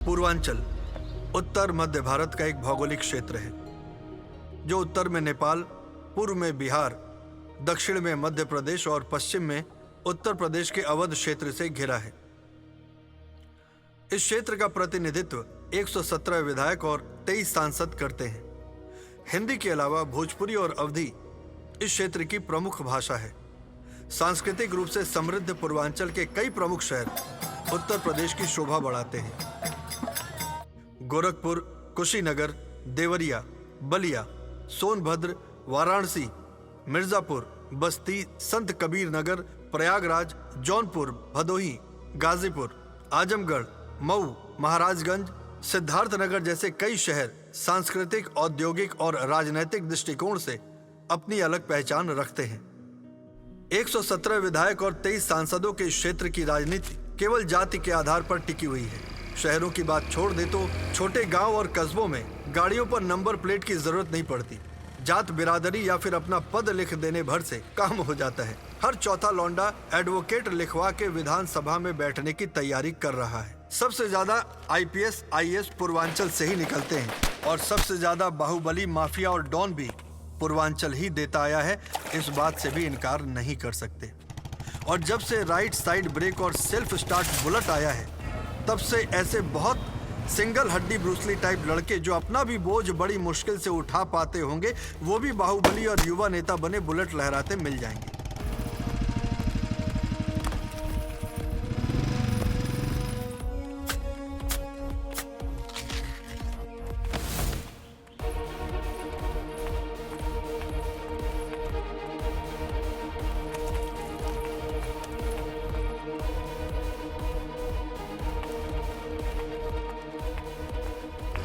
पूर्वांचल उत्तर मध्य भारत का एक भौगोलिक क्षेत्र है जो उत्तर में नेपाल, पूर्व में बिहार, दक्षिण में मध्य प्रदेश और पश्चिम में उत्तर प्रदेश के अवध क्षेत्र से घिरा है। इस क्षेत्र का प्रतिनिधित्व 117 विधायक और 23 सांसद करते हैं। हिंदी के अलावा भोजपुरी और अवधी इस क्षेत्र की प्रमुख भाषा है। सांस्कृतिक रूप से समृद्ध पूर्वांचल के कई प्रमुख शहर उत्तर प्रदेश की शोभा बढ़ाते हैं। गोरखपुर, कुशीनगर, देवरिया, बलिया, सोनभद्र, वाराणसी, मिर्जापुर, बस्ती, संत कबीर नगर, प्रयागराज, जौनपुर, भदोही, गाजीपुर, आजमगढ़, मऊ, महाराजगंज, सिद्धार्थनगर जैसे कई शहर सांस्कृतिक, औद्योगिक और राजनैतिक दृष्टिकोण से अपनी अलग पहचान रखते हैं। 117 विधायक और 23 सांसदों के इस क्षेत्र की राजनीति केवल जाति के आधार पर टिकी हुई है। शहरों की बात छोड़ दे तो छोटे गांव और कस्बों में गाड़ियों पर नंबर प्लेट की जरूरत नहीं पड़ती। जात, बिरादरी या फिर अपना पद लिख देने भर से काम हो जाता है। हर चौथा लौंडा एडवोकेट लिखवा के विधानसभा में बैठने की तैयारी कर रहा है। सबसे ज्यादा IPS, IAS पूर्वांचल से ही निकलते हैं और सबसे ज्यादा बाहुबली, माफिया और डॉन भी पूर्वांचल ही देता आया है। इस बात से भी इनकार नहीं कर सकते। और जब से राइट साइड ब्रेक और सेल्फ स्टार्ट बुलेट आया है तब से ऐसे बहुत सिंगल हड्डी ब्रूसली टाइप लड़के जो अपना भी बोझ बड़ी मुश्किल से उठा पाते होंगे, वो भी बाहुबली और युवा नेता बने बुलेट लहराते मिल जाएंगे।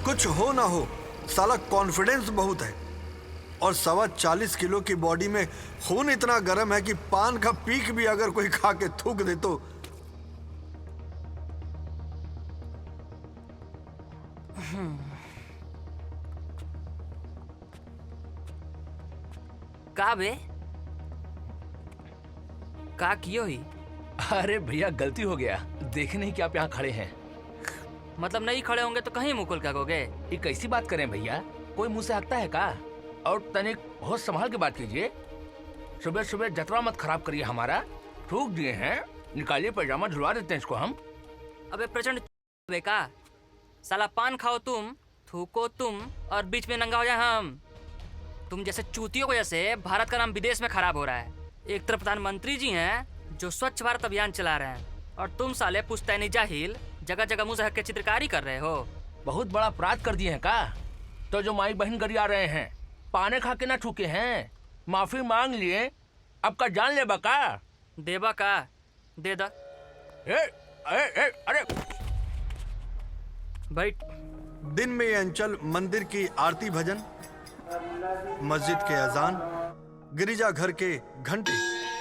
कुछ हो ना हो, साला कॉन्फिडेंस बहुत है और 40 किलो की बॉडी में खून इतना गर्म है कि पान का पीक भी अगर कोई खा के थूक दे तो का बे का कियो ही? अरे भैया गलती हो गया, देखे नहीं कि आप यहाँ खड़े हैं। मतलब नहीं खड़े होंगे तो कहीं मुकुल क्या कहोगे? ये कैसी बात करें भैया, कोई मुंह से हकता है का? और तनिक बहुत संभाल के बात कीजिए। सुबह सुबह जतरा मत खराब करिए हमारा। थूक दिए हैं, निकालिए पैजामा, धुलवा देते हैं इसको हम। अबे प्रचंड बेका, साला पान खाओ तुम, थूको तुम और बीच में नंगा हो जाए हम। तुम जैसे चूतियों की वजह से भारत का नाम विदेश में खराब हो रहा है। एक तरफ प्रधानमंत्री जी हैं जो स्वच्छ भारत अभियान चला रहे हैं और तुम साले पुश्तैनी जाहिल जगह जगह मुंह से हक के चित्रकारी कर रहे हो। बहुत बड़ा अपराध कर दिए हैं का? तो जो माई बहन गरिया रहे हैं, पाने खा के ना थूके हैं, माफी मांग लिए, अब का जान ले बका? देबा का दे दा। अरे बैठ। दिन में ये अंचल मंदिर की आरती भजन, मस्जिद के अजान, गिरिजाघर के घंटे,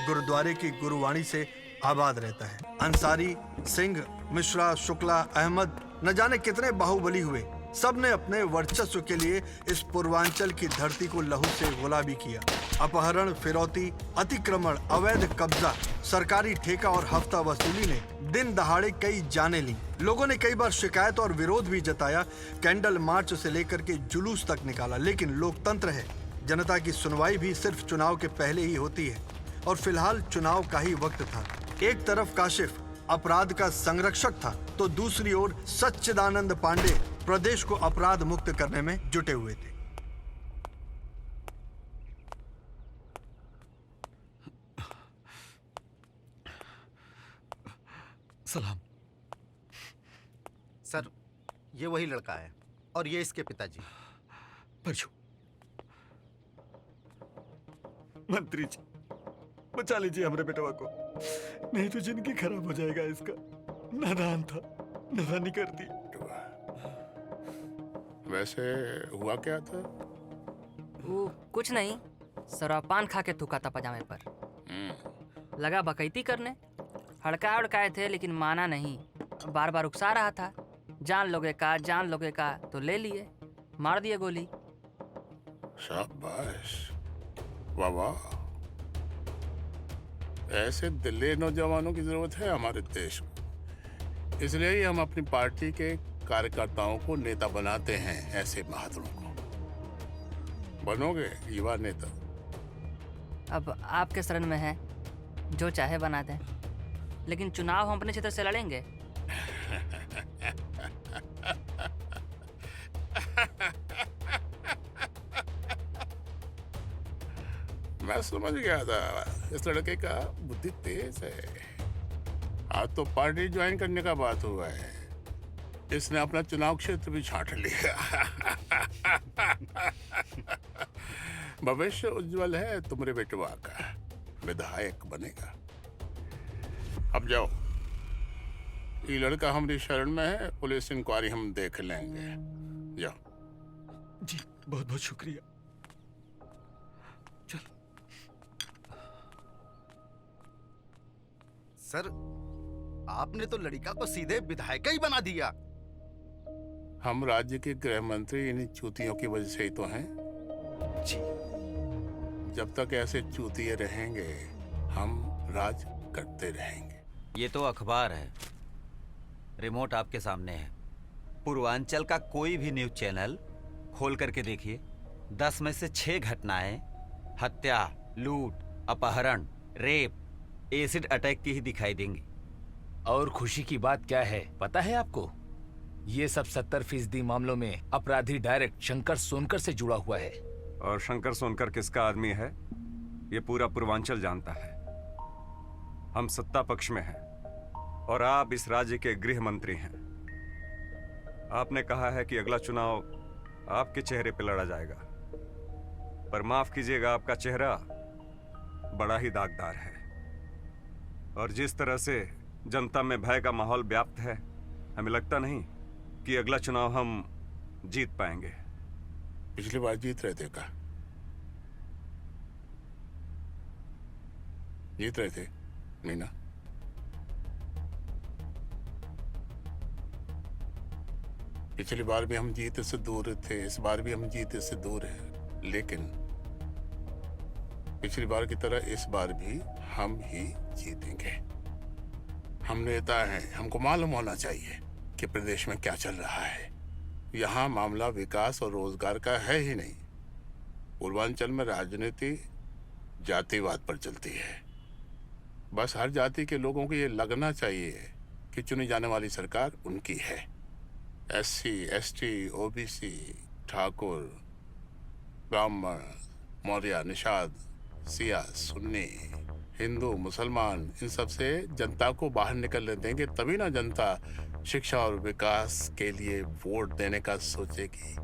गुरुद्वारे की गुरुवाणी से आबाद रहता है। अंसारी, सिंह, मिश्रा, शुक्ला, अहमद, न जाने कितने बाहुबली हुए, सब ने अपने वर्चस्व के लिए इस पूर्वांचल की धरती को लहू से गुलाबी किया। अपहरण, फिरौती, अतिक्रमण, अवैध कब्जा, सरकारी ठेका और हफ्ता वसूली ने दिन दहाड़े कई जानें ली। लोगों ने कई बार शिकायत और विरोध भी जताया, कैंडल मार्च से लेकर के जुलूस तक निकाला, लेकिन लोकतंत्र है। जनता की सुनवाई भी सिर्फ चुनाव के पहले ही होती है और फिलहाल चुनाव का ही वक्त था। एक तरफ काशिफ अपराध का संरक्षक था तो दूसरी ओर सच्चिदानंद पांडे प्रदेश को अपराध मुक्त करने में जुटे हुए थे। सलाम सर, ये वही लड़का है और ये इसके पिताजी। परशु, मंत्री जी बचा लीजिए हमारे बेटवा को, नहीं तो जिंदगी खराब हो जाएगा इसका। नादान था, नादानी कर दी। वैसे हुआ क्या था? वो कुछ नहीं, शराब पान खा के थूका था पजामे पर। लगा बकैती करने, हड़काए उड़काए थे लेकिन माना नहीं। बार बार उकसा रहा था, जान लोगे का, तो ले लिए, मार दिए गोली। शाबाश, वाह वाह। ऐसे दिले नौजवानों की जरूरत है हमारे देश में। इसलिए ही हम अपनी पार्टी के कार्यकर्ताओं को नेता बनाते हैं, ऐसे बहादुरों को। बनोगे युवा नेता। अब आपके शरण में है, जो चाहे बना दें, लेकिन चुनाव हम अपने क्षेत्र से लड़ेंगे। मैं समझ गया था, इस लड़के का बुद्धि तेज है। आज तो पार्टी ज्वाइन करने का बात हुआ है, इसने अपना चुनाव क्षेत्र भी छांट लिया। भविष्य उज्जवल है तुम्हारे बेटवा का, विधायक बनेगा। अब जाओ, ये लड़का हमारी शरण में है, पुलिस इंक्वायरी हम देख लेंगे। जाओ। जी बहुत बहुत शुक्रिया। चल। सर, आपने तो लड़का को सीधे विधायक ही बना दिया। हम राज्य के गृह मंत्री इन्हीं चूतियों की वजह से ही तो हैं। जी। जब तक ऐसे चूतिए रहेंगे, हम राज करते रहेंगे। ये तो अखबार है, रिमोट आपके सामने है। पूर्वांचल का कोई भी न्यूज चैनल खोल करके देखिए, 10 में से 6 घटनाएं हत्या, लूट, अपहरण, रेप, एसिड अटैक की ही दिखाई देंगी। और खुशी की बात क्या है पता है आपको? ये सब 70% मामलों में अपराधी डायरेक्ट शंकर सोनकर से जुड़ा हुआ है। और शंकर सोनकर किसका आदमी है, ये पूरा पूर्वांचल जानता है। हम सत्ता पक्ष में हैं और आप इस राज्य के गृह मंत्री हैं। आपने कहा है कि अगला चुनाव आपके चेहरे पर लड़ा जाएगा, पर माफ कीजिएगा, आपका चेहरा बड़ा ही दागदार है। और जिस तरह से जनता में भय का माहौल व्याप्त है, हमें लगता नहीं कि अगला चुनाव हम जीत पाएंगे। पिछली बार जीत रहे थे का? जीत रहे थे नहीं ना? पिछली बार भी हम जीत से दूर थे, इस बार भी हम जीत से दूर हैं, लेकिन पिछली बार की तरह इस बार भी हम ही जीतेंगे। हम नेता हैं, हमको मालूम होना चाहिए कि प्रदेश में क्या चल रहा है। यहाँ मामला विकास और रोजगार का है ही नहीं। पूर्वांचल में राजनीति जातिवाद पर चलती है। बस हर जाति के लोगों को ये लगना चाहिए कि चुनी जाने वाली सरकार उनकी है। SC, ST, OBC, ठाकुर, ब्राह्मण, मौर्य, निषाद, सिया, सुन्नी, हिंदू, मुसलमान, इन सब से जनता को बाहर निकलने देंगे, तभी ना जनता शिक्षा और विकास के लिए वोट देने का सोचेगी।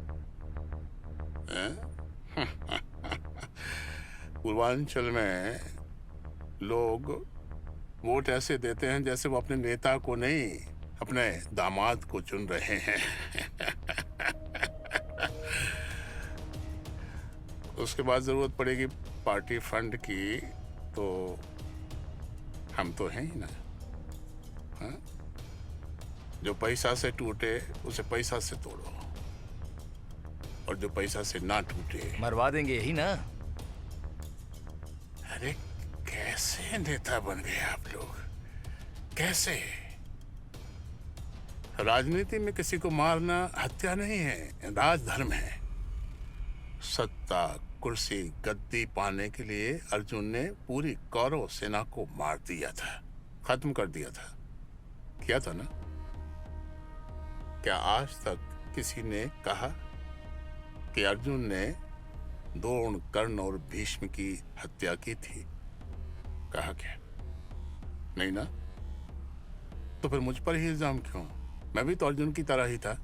पूर्वांचल में लोग वोट ऐसे देते हैं जैसे वो अपने नेता को नहीं, अपने दामाद को चुन रहे हैं। उसके बाद जरूरत पड़ेगी पार्टी फंड की, तो हम तो हैं ही ना। हाँ? जो पैसा से टूटे उसे पैसा से तोड़ो, और जो पैसा से ना टूटे मरवा देंगे यही ना। अरे कैसे नेता बन गए आप लोग, कैसे? राजनीति में किसी को मारना हत्या नहीं है, राजधर्म है। सत्ता, कुर्सी, गद्दी पाने के लिए अर्जुन ने पूरी कौरव सेना को मार दिया था, खत्म कर दिया था, किया था ना? क्या आज तक किसी ने कहा कि अर्जुन ने द्रोण, कर्ण और भीष्म की हत्या की थी? कहा क्या? नहीं ना? तो फिर मुझ पर ही इल्जाम क्यों? मैं भी तो अर्जुन की तरह ही था।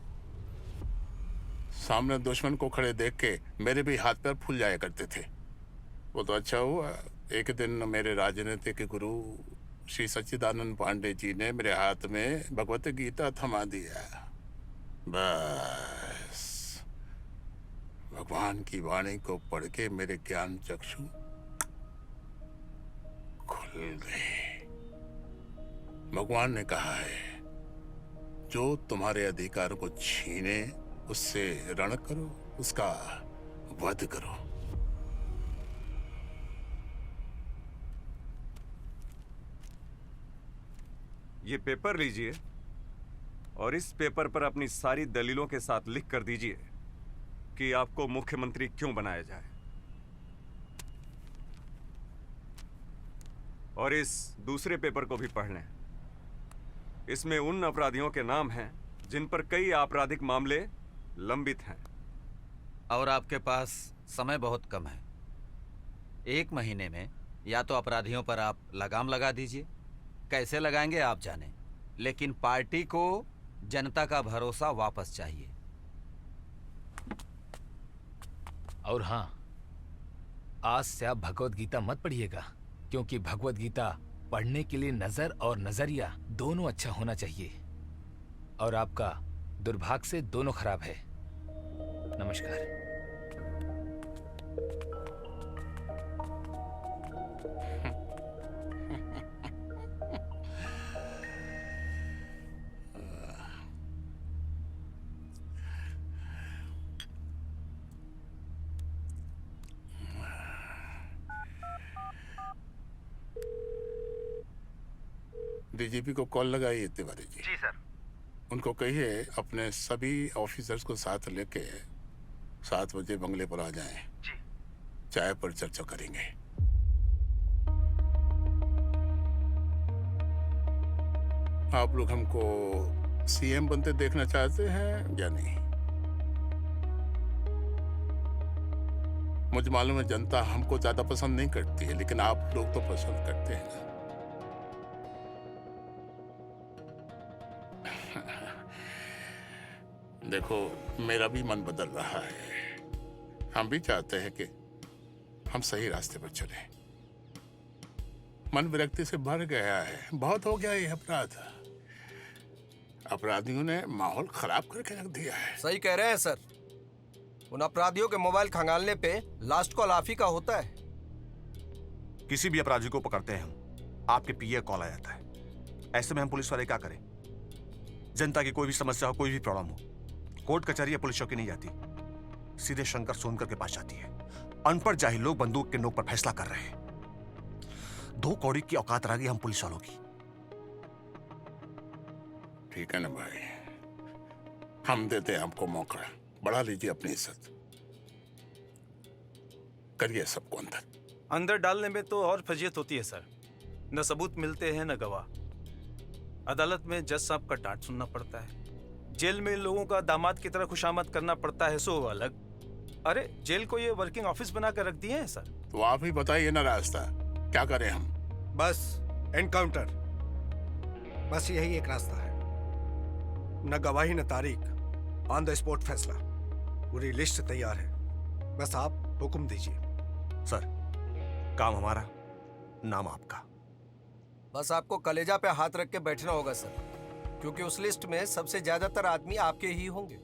सामने दुश्मन को खड़े देख के मेरे भी हाथ पैर फूल जाया करते थे। वो तो अच्छा हुआ, एक दिन मेरे राजनीतिक गुरु श्री सच्चिदानंद पांडे जी ने मेरे हाथ में भगवत गीता थमा दिया। बस भगवान की वाणी को पढ़ के मेरे ज्ञान चक्षु खुल गए। भगवान ने कहा है, जो तुम्हारे अधिकार को छीने उससे रण करो, उसका वध करो। ये पेपर लीजिए और इस पेपर पर अपनी सारी दलीलों के साथ लिख कर दीजिए कि आपको मुख्यमंत्री क्यों बनाया जाए। और इस दूसरे पेपर को भी पढ़ लें। इसमें उन अपराधियों के नाम हैं जिन पर कई आपराधिक मामले लंबित हैं। और आपके पास समय बहुत कम है। 1 महीने में या तो अपराधियों पर आप लगाम लगा दीजिए, कैसे लगाएंगे आप जाने, लेकिन पार्टी को जनता का भरोसा वापस चाहिए। और हाँ, आज से आप भगवत गीता मत पढ़िएगा, क्योंकि भगवत गीता पढ़ने के लिए नजर और नजरिया दोनों अच्छा होना चाहिए, और आपका दुर्भाग्य से दोनों खराब है। नमस्कार। डीजीपी को कॉल लगाइए तिवारी जी। जी सर। उनको कहिए अपने सभी ऑफिसर्स को साथ लेके 7 बजे बंगले पर आ जाएं। जी। चाय पर चर्चा करेंगे। आप लोग हमको सीएम बनते देखना चाहते हैं या नहीं? मुझे मालूम है जनता हमको ज्यादा पसंद नहीं करती है, लेकिन आप लोग तो पसंद करते हैं ना। देखो, मेरा भी मन बदल रहा है। हम भी चाहते हैं कि हम सही रास्ते पर चलें। मन विरक्ति से भर गया है, बहुत हो गया ये अपराध। अपराधियों ने माहौल खराब करके रख दिया है। सही कह रहे हैं सर। उन अपराधियों के मोबाइल खंगालने पे लास्ट कॉल आप ही का होता है। किसी भी अपराधी को पकड़ते हैं हम, आपके पीए कॉल आ जाता है। ऐसे में हम पुलिस वाले क्या करें? जनता की कोई भी समस्या हो, कोई भी प्रॉब्लम हो, कोर्ट कचहरी या पुलिस चौकी नहीं जाती, सीधे शंकर सोनकर के पास जाती है। अनपढ़ जाहिल लोग बंदूक के नोक पर फैसला कर रहे हैं। 2 कौड़ी की औकात रह गई हम पुलिस वालों की। ठीक है ना भाई, हम देते हैं आपको मौका। बढ़ा लीजिए अपनी इज्जत, करिए सबको अंदर। अंदर डालने में तो और फजीयत होती है सर। न सबूत मिलते हैं न गवाह। अदालत में जज साहब का डांट सुनना पड़ता है। जेल में लोगों का दामाद की तरह खुशामद करना पड़ता है, सो अलग। अरे जेल को ये वर्किंग ऑफिस बना कर रख दिए हैं सर। तो आप ही बताइए ना रास्ता, क्या करें हम? बस एनकाउंटर, बस यही एक रास्ता है। न गवाही न तारीख, ऑन द स्पॉट फैसला। पूरी लिस्ट तैयार है, बस आप हुक्म दीजिए। सर, काम हमारा, नाम आपका। बस आपको कलेजा पे हाथ रख के बैठना होगा सर, क्योंकि उस लिस्ट में सबसे ज्यादातर आदमी आपके ही होंगे।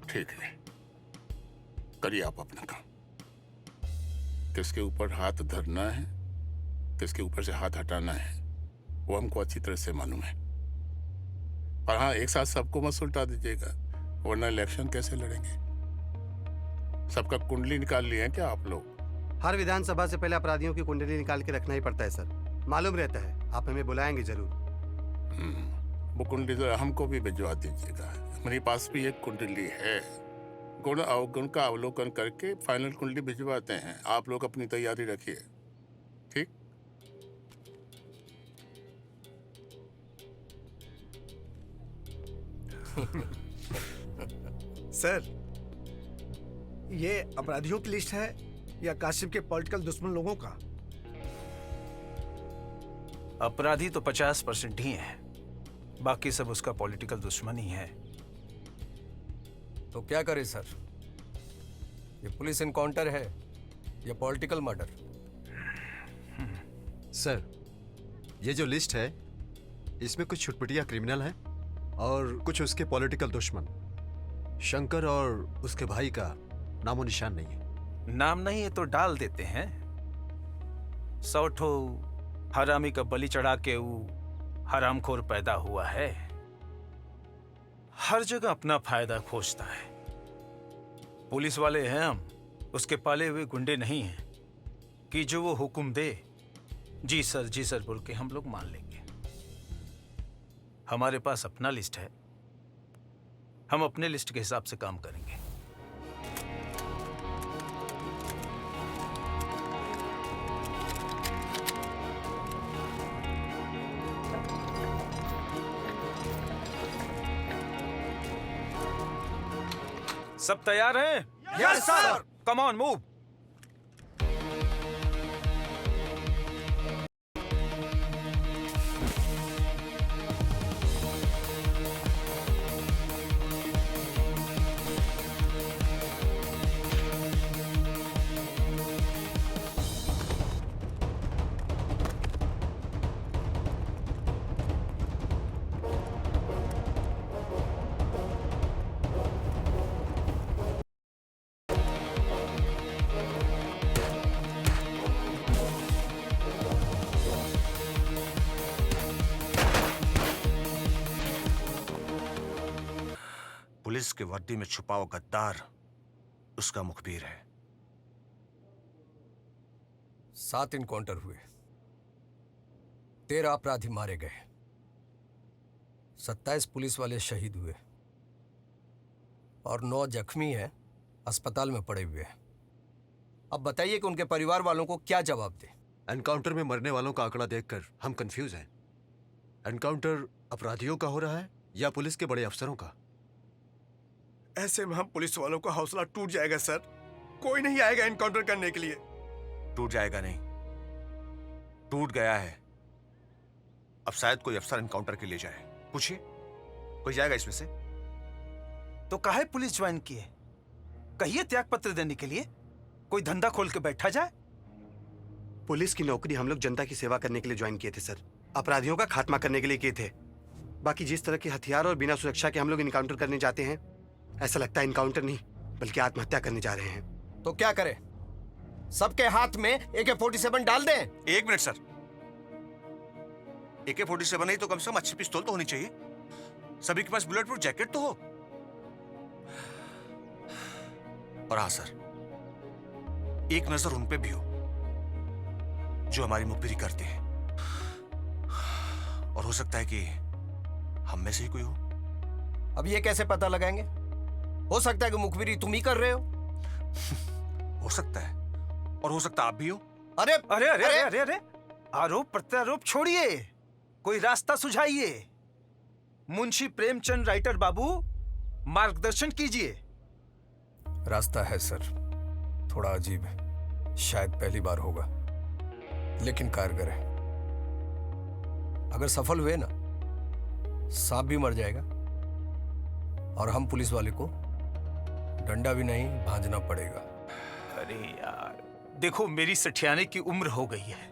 ठीक है, करिए आप अपना काम। किसके ऊपर हाथ धरना है, किसके ऊपर से हाथ हटाना है, वो हमको अच्छी तरह से मालूम है। और हाँ, एक साथ सबको मत सुलटा दीजिएगा, वरना इलेक्शन कैसे लड़ेंगे? सबका कुंडली निकाल लिए हैं क्या आप लोग? हर विधानसभा से पहले अपराधियों की कुंडली निकाल के रखना ही पड़ता है सर, मालूम रहता है। आप हमें बुलाएंगे जरूर। वो कुंडली तो हमको भी भिजवा दीजिएगा। मेरे पास भी एक कुंडली है, गुण अवगुण का अवलोकन करके फाइनल कुंडली भिजवाते हैं। आप लोग अपनी तैयारी रखिए, ठीक? सर, ये अपराधियों की लिस्ट है या काशिफ के पॉलिटिकल दुश्मन लोगों का? अपराधी तो 50% ही है, बाकी सब उसका पॉलिटिकल दुश्मन ही है। तो क्या करें सर? ये पुलिस एनकाउंटर है या पॉलिटिकल मर्डर? सर, ये जो लिस्ट है इसमें कुछ छुटपुटिया क्रिमिनल हैं और कुछ उसके पॉलिटिकल दुश्मन। शंकर और उसके भाई का नामो निशान नहीं है। नाम नहीं है तो डाल देते हैं। 100 ठो हरामी का बलि चढ़ा के वो हरामखोर पैदा हुआ है। हर जगह अपना फायदा खोजता है। पुलिस वाले हैं हम, उसके पाले हुए गुंडे नहीं हैं कि जो वो हुक्म दे जी सर बोल के हम लोग मान लेंगे। हमारे पास अपना लिस्ट है, हम अपने लिस्ट के हिसाब से काम करेंगे। सब तैयार हैं? Yes sir. Come on move. Police के वर्दी में छुपा हुआ गद्दार उसका मुखबिर है। 7 इनकाउंटर हुए, 13 अपराधी मारे गए, 27 पुलिस वाले शहीद हुए और 9 जख्मी हैं, अस्पताल में पड़े हुए हैं। अब बताइए कि उनके परिवार वालों को क्या जवाब दें? एनकाउंटर में मरने वालों का आंकड़ा देखकर हम कंफ्यूज हैं। एनकाउंटर अपराधियों का हो रहा है या पुलिस के बड़े अफसरों का? ऐसे में हम पुलिस वालों का हौसला टूट जाएगा सर। कोई नहीं आएगा एनकाउंटर करने के लिए। टूट जाएगा नहीं, टूट गया है। अब शायद कोई अफसर एनकाउंटर के लिए जाए। पूछिए, कोई जाएगा इसमें से? तो काहे पुलिस ज्वाइन किए? कहिए त्याग पत्र देने के लिए। कोई धंधा खोल के बैठा जाए। पुलिस की नौकरी हम लोग जनता की सेवा करने के लिए ज्वाइन किए थे सर, अपराधियों का खात्मा करने के लिए किए थे। बाकी जिस तरह के हथियार और बिना सुरक्षा के हम लोग इनकाउंटर करने जाते हैं, ऐसा लगता है इनकाउंटर नहीं बल्कि आत्महत्या करने जा रहे हैं। तो क्या करें? सबके हाथ में AK-47 डाल दें? एक मिनट सर, AK-47 नहीं तो कम से कम अच्छी पिस्तौल तो होनी चाहिए। सभी के पास बुलेट प्रूफ जैकेट तो हो। और हाँ सर, एक नजर उन पे भी हो जो हमारी मुखबिरी करते हैं, और हो सकता है कि हम में से ही कोई हो। अब ये कैसे पता लगाएंगे? हो सकता है कि मुखबिरी तुम ही कर रहे हो। हो सकता है, और हो सकता आप भी हो। अरे अरे अरे अरे अरे अरे, आरोप प्रत्यारोप छोड़िए, कोई रास्ता सुझाइए। मुंशी प्रेमचंद राइटर बाबू, मार्गदर्शन कीजिए। रास्ता है सर, थोड़ा अजीब है, शायद पहली बार होगा, लेकिन कारगर है। अगर सफल हुए ना, सांप भी मर जाएगा और हम पुलिस वाले को डंडा भी नहीं भांजना पड़ेगा। अरे यार देखो, मेरी सठियाने की उम्र हो गई है,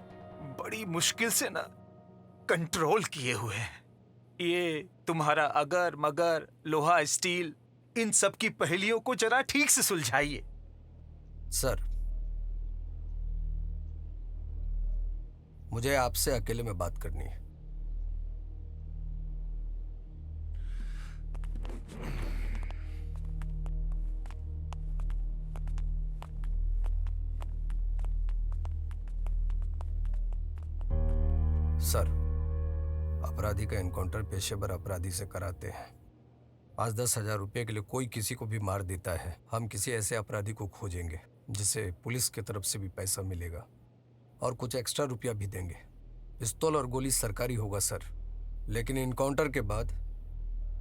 बड़ी मुश्किल से ना कंट्रोल किए हुए हैं। ये तुम्हारा अगर मगर, लोहा स्टील, इन सब की पहेलियों को जरा ठीक से सुलझाइए। सर, मुझे आपसे अकेले में बात करनी है। सर, अपराधी का एनकाउंटर पेशेवर अपराधी से कराते हैं। 5-10 हजार रुपए के लिए कोई किसी को भी मार देता है। हम किसी ऐसे अपराधी को खोजेंगे जिसे पुलिस की तरफ से भी पैसा मिलेगा और कुछ एक्स्ट्रा रुपया भी देंगे। पिस्तौल और गोली सरकारी होगा सर, लेकिन एनकाउंटर के बाद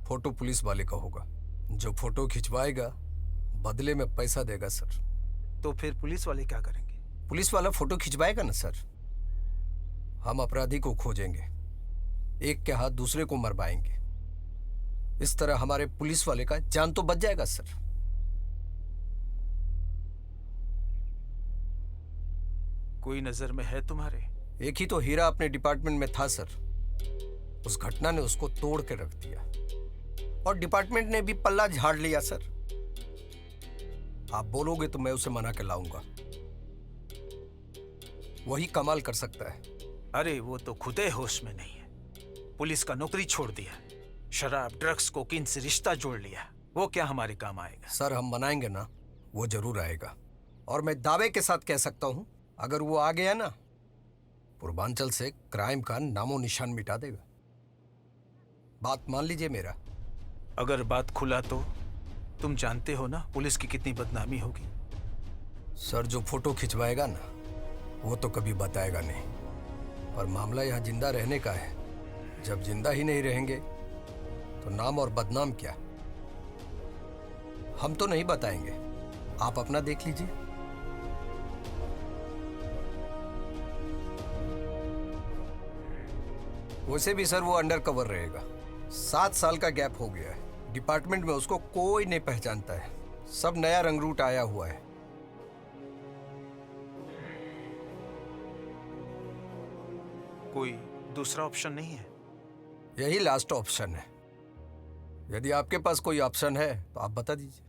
फोटो पुलिस वाले का होगा। जो फोटो खिंचवाएगा बदले में पैसा देगा सर। तो फिर पुलिस वाले क्या करेंगे? पुलिस वाला फोटो खिंचवाएगा ना सर। हम अपराधी को खोजेंगे, एक के हाथ दूसरे को मरवाएंगे। इस तरह हमारे पुलिस वाले का जान तो बच जाएगा सर। कोई नजर में है तुम्हारे? एक ही तो हीरा अपने डिपार्टमेंट में था सर। उस घटना ने उसको तोड़ के रख दिया और डिपार्टमेंट ने भी पल्ला झाड़ लिया सर। आप बोलोगे तो मैं उसे मना के लाऊंगा, वही कमाल कर सकता है। अरे वो तो खुदे होश में नहीं है। पुलिस का नौकरी छोड़ दिया, शराब ड्रग्स कोकीन से रिश्ता जोड़ लिया। वो क्या हमारे काम आएगा? सर, हम मनाएंगे ना, वो जरूर आएगा। और मैं दावे के साथ कह सकता हूं, अगर वो आ गया ना, पूर्वांचल से क्राइम का नामो निशान मिटा देगा। बात मान लीजिए मेरा। अगर बात खुला तो तुम जानते हो ना पुलिस की कितनी बदनामी होगी। सर, जो फोटो खिंचवाएगा ना वो तो कभी बताएगा नहीं, पर मामला यहाँ जिंदा रहने का है। जब जिंदा ही नहीं रहेंगे तो नाम और बदनाम क्या? हम तो नहीं बताएंगे, आप अपना देख लीजिए। वैसे भी सर वो अंडर कवर रहेगा। 7 साल का गैप हो गया है, डिपार्टमेंट में उसको कोई नहीं पहचानता है, सब नया रंगरूट आया हुआ है। कोई दूसरा ऑप्शन नहीं है? यही लास्ट ऑप्शन है। यदि आपके पास कोई ऑप्शन है तो आप बता दीजिए।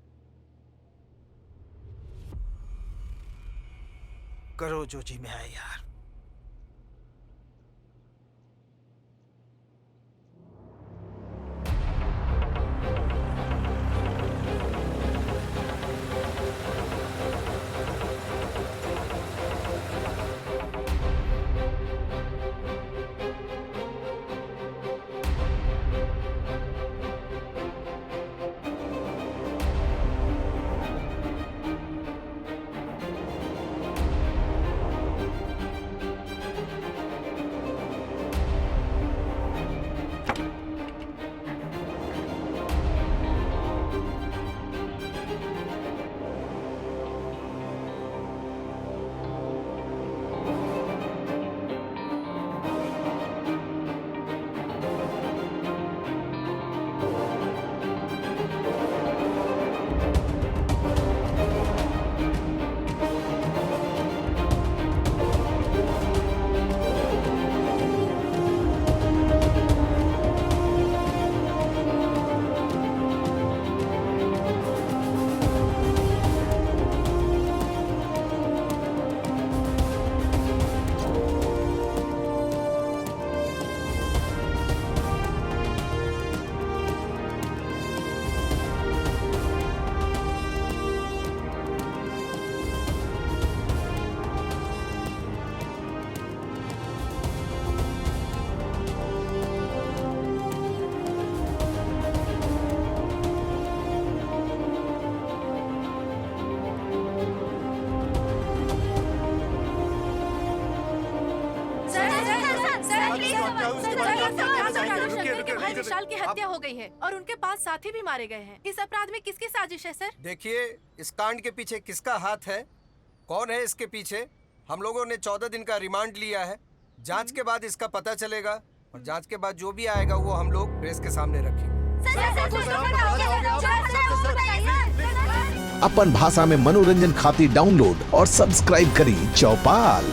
करो जो जी में आए यार। विशाल की हत्या हो गई है और उनके 5 साथी भी मारे गए हैं। इस अपराध में किसकी साजिश है सर? देखिए, इस कांड के पीछे किसका हाथ है, कौन है इसके पीछे, हम लोगों ने 14 दिन का रिमांड लिया है। जांच के बाद इसका पता चलेगा और जांच के बाद जो भी आएगा वो हम लोग प्रेस के सामने रखेंगे। अपन भाषा में मनोरंजन खातिर डाउनलोड और सब्सक्राइब करी चौपाल।